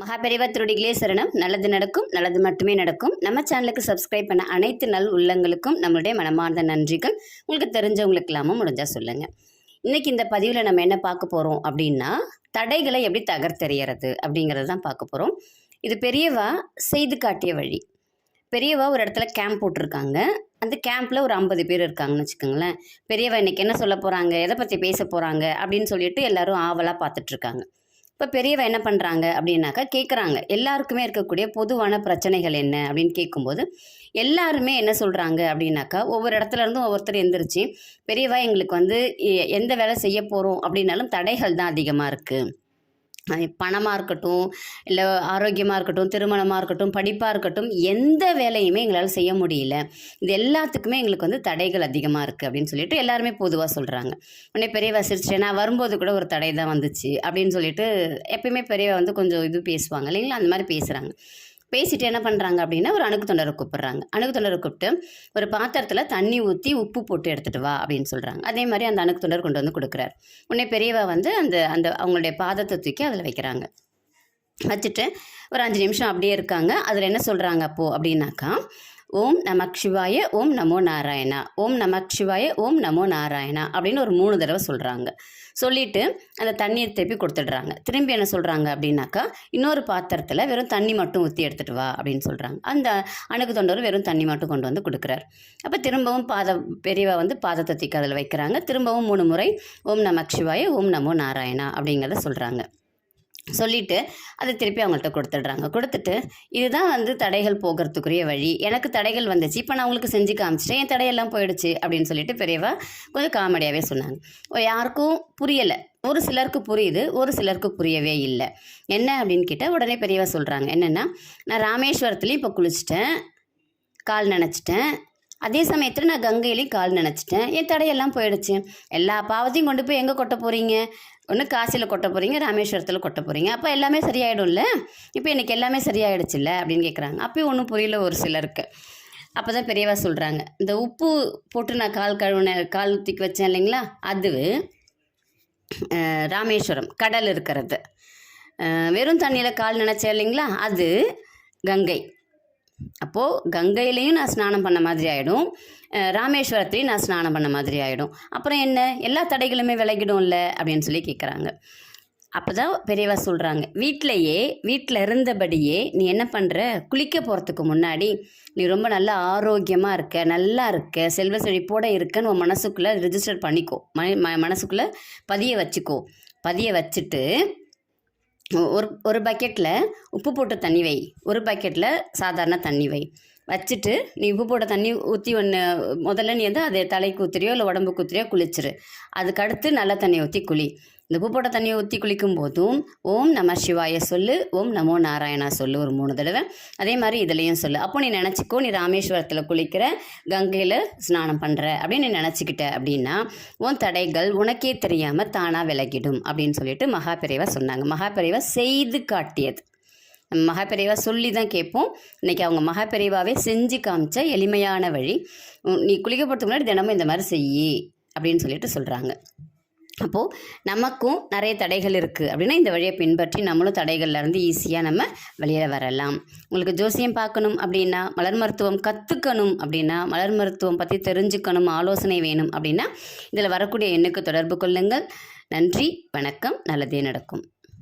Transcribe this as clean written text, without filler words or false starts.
மகாபெரிவா திருடிகளே சரணம். நல்லது நடக்கும், நல்லது மட்டுமே நடக்கும். நம்ம சேனலுக்கு சப்ஸ்கிரைப் பண்ண அனைத்து நல் உள்ளங்களுக்கும் நம்மளுடைய மனமார்ந்த நன்றிகள். உங்களுக்கு தெரிஞ்சவங்களுக்கு இல்லாமல் முடிஞ்சா சொல்லுங்க. இன்னைக்கு இந்த பதிவில் நம்ம என்ன பார்க்க போகிறோம் அப்படின்னா, தடைகளை எப்படி தகர்த்தெறியறது அப்படிங்கிறது தான் பார்க்க போகிறோம். இது பெரியவா செய்து காட்டிய வழி. பெரியவா ஒரு இடத்துல கேம்ப் போட்டிருக்காங்க. அந்த கேம்பில் ஒரு 50 பேர் இருக்காங்கன்னு வச்சுக்கோங்களேன். பெரியவா இன்னைக்கு என்ன சொல்ல போகிறாங்க, எதை பற்றி பேச போகிறாங்க அப்படின்னு சொல்லிட்டு எல்லாரும் ஆவலாக பார்த்துட்ருக்காங்க. இப்போ பெரியவா என்ன பண்ணுறாங்க அப்படின்னாக்கா கேட்குறாங்க, எல்லாருக்குமே இருக்கக்கூடிய பொதுவான பிரச்சனைகள் என்ன அப்படின்னு கேட்கும்போது எல்லாருமே என்ன சொல்கிறாங்க அப்படின்னாக்கா, ஒவ்வொரு இடத்துல இருந்தும் ஒவ்வொருத்தர் எந்திரிச்சு, பெரியவா எங்களுக்கு வந்து எந்த வேலை செய்ய போகிறோம் அப்படின்னாலும் தடைகள் தான் அதிகமாக இருக்குது. பணமாக இருக்கட்டும், இல்லை ஆரோக்கியமாக இருக்கட்டும், திருமணமாக இருக்கட்டும், படிப்பாக இருக்கட்டும், எந்த வேலையுமே எங்களால் செய்ய முடியல. இது எல்லாத்துக்குமே எங்களுக்கு வந்து தடைகள் அதிகமாக இருக்குது அப்படின்னு சொல்லிட்டு எல்லாருமே பொதுவாக சொல்கிறாங்க. உடனே பெரியவா சிரிச்சிட்டு, நான் வரும்போது கூட ஒரு தடை தான் வந்துச்சு அப்படின்னு சொல்லிட்டு எப்பயுமே பெரியவா வந்து கொஞ்சம் இது பேசுவாங்க இல்லைங்களா, அந்த மாதிரி பேசுகிறாங்க. பேசிட்டு என்ன பண்ணுறாங்க அப்படின்னா, ஒரு அணுக்கு தொண்டரை கூப்பிட்றாங்க. அணுக்கு தொண்டரை கூப்பிட்டு ஒரு பாத்திரத்தில் தண்ணி ஊற்றி உப்பு போட்டு எடுத்துகிட்டு வா அப்படின்னு சொல்கிறாங்க. அதே மாதிரி அந்த அணுக்கு தொண்டர் கொண்டு வந்து கொடுக்குறாரு. உடனே பெரியவா வந்து அந்த அந்த அவங்களுடைய பாதத்தை தூக்கி அதில் வைக்கிறாங்க. வச்சுட்டு ஒரு 5 நிமிஷம் அப்படியே இருக்காங்க. அதில் என்ன சொல்கிறாங்க அப்போது அப்படின்னாக்கா, ஓம் நமக் சிவாய ஓம் நமோ நாராயணா, ஓம் நமக் சிவாய ஓம் நமோ நாராயணா அப்படின்னு ஒரு 3 தடவை சொல்கிறாங்க. சொல்லிவிட்டு அந்த தண்ணியை திருப்பி கொடுத்துடுறாங்க. திரும்பி என்ன சொல்கிறாங்க அப்படின்னாக்கா, இன்னொரு பாத்திரத்தில் வெறும் தண்ணி மட்டும் ஊற்றி எடுத்துகிட்டு வா அப்படின்னு சொல்கிறாங்க. அந்த அணுக்கு தொண்டரும் வெறும் தண்ணி மட்டும் கொண்டு வந்து கொடுக்குறாரு. அப்போ திரும்பவும் பெரியவா வந்து பாதத்தை தூக்கி அதில் வைக்கிறாங்க. திரும்பவும் 3 முறை ஓம் நமக் சிவாய ஓம் நமோ நாராயணா அப்படிங்கிறத சொல்கிறாங்க. சொல்லிவிட்டு அதை திருப்பி அவங்கள்ட்ட கொடுத்துட்டு இதுதான் வந்து தடைகள் போகிறதுக்குரிய வழி, எனக்கு தடைகள் வந்துச்சு, இப்போ நான் உங்களுக்கு செஞ்சு காமிச்சிட்டேன், என் தடையெல்லாம் போயிடுச்சு அப்படின்னு சொல்லிட்டு பெரியவா கொஞ்சம் காமெடியாகவே சொன்னாங்க. யாருக்கும் புரியலை, ஒரு சிலருக்கு புரியுது, ஒரு சிலருக்கு புரியவே இல்லை. என்ன அப்படின்னு கேட்டால் உடனே பெரியவா சொல்கிறாங்க, என்னென்னா, நான் ராமேஸ்வரத்துலேயும் இப்போ குளிச்சிட்டேன், கால் நனைச்சிட்டேன், அதே சமயத்தில் நான் கங்கையிலையும் கால் நினச்சிட்டேன், என் தடையெல்லாம் போயிடுச்சு. எல்லா பாவத்தையும் கொண்டு போய் எங்கே கொட்ட போகிறீங்க? ஒன்று காசியில் கொட்ட போகிறீங்க, ராமேஸ்வரத்தில் கொட்ட போகிறீங்க. அப்போ எல்லாமே சரியாயிடும்ல, இப்போ எனக்கு எல்லாமே சரியாயிடுச்சுல்ல அப்படின்னு கேட்குறாங்க. அப்பயும் ஒன்றும் புரியல ஒரு சிலருக்கு. அப்போ தான் பெரியவா சொல்கிறாங்க, இந்த உப்பு போட்டு நான் கால் ஊற்றிக்கு வச்சேன் இல்லைங்களா, அது ராமேஸ்வரம் கடல் இருக்கிறது. வெறும் தண்ணியில் கால் நினச்சேன் இல்லைங்களா, அது கங்கை. அப்போது கங்கையிலையும் நான் ஸ்நானம் பண்ண மாதிரி ஆகிடும், ராமேஸ்வரத்துலேயும் நான் ஸ்நானம் பண்ண மாதிரி ஆகிடும். அப்புறம் என்ன, எல்லா தடைகளுமே விலகிடும்ல அப்படின்னு சொல்லி கேட்குறாங்க. அப்போ தான் பெரியவா சொல்கிறாங்க, வீட்டில் இருந்தபடியே நீ என்ன பண்ணுற, குளிக்க போகிறதுக்கு முன்னாடி நீ ரொம்ப நல்லா ஆரோக்கியமாக இருக்க, நல்லா இருக்க, செல்வ செழிப்போடு இருக்கன்னு உன் மனசுக்குள்ளே ரிஜிஸ்டர் பண்ணிக்கோ, மனசுக்குள்ளே பதிய வச்சுட்டு ஒரு பக்கெட்டில் உப்பு போட்ட தண்ணி வை, ஒரு பக்கெட்டில் சாதாரண தண்ணி வை. வச்சுட்டு நீ உப்பு போட்ட தண்ணி ஊற்றி முதல்ல நீ வந்து அதை தலைக்கு ஊற்றுறியோ இல்லை உடம்புக்கு ஊற்றுறியோ குளிச்சிரு. அதுக்கடுத்து நல்ல தண்ணியை ஊற்றி குளி. இந்த உப்பு போட்ட தண்ணியை ஊற்றி குளிக்கும் போதும் ஓம் நம சிவாய சொல்லு, ஓம் நமோ நாராயணா சொல்லு ஒரு 3 தடவை. அதே மாதிரி இதுலேயும் சொல்லு. அப்போ நீ நினச்சிக்கோ, நீ ராமேஸ்வரத்தில் குளிக்கிற, கங்கையில் ஸ்நானம் பண்ணுற அப்படின்னு நீ நினச்சிக்கிட்ட அப்படின்னா உன் தடைகள் உனக்கே தெரியாமல் தானாக விலகிடும் அப்படின்னு சொல்லிட்டு மகாபெரிவா சொன்னாங்க. மகாபெரிவா செய்து காட்டியது. நம்ம மகாபெரிவா சொல்லி தான் கேட்போம். இன்றைக்கி அவங்க மகாபெரிவாவே செஞ்சு காமிச்ச எளிமையான வழி. நீ குளிக்க போகிறதுக்கு முன்னாடி தினமும் இந்த மாதிரி செய்யி அப்படின்னு சொல்லிட்டு சொல்கிறாங்க. அப்போது நமக்கும் நிறைய தடைகள் இருக்குது அப்படின்னா இந்த வழியை பின்பற்றி நம்மளும் தடைகள்லேருந்து ஈஸியாக நம்ம வெளியில் வரலாம். உங்களுக்கு ஜோசியம் பார்க்கணும் அப்படின்னா, மலர் மருத்துவம் கற்றுக்கணும் அப்படின்னா, மலர் மருத்துவம் பற்றி தெரிஞ்சுக்கணும், ஆலோசனை வேணும் அப்படின்னா இதில் வரக்கூடிய எண்ணுக்கு தொடர்பு கொள்ளுங்கள். நன்றி, வணக்கம், நல்லதே நடக்கும்.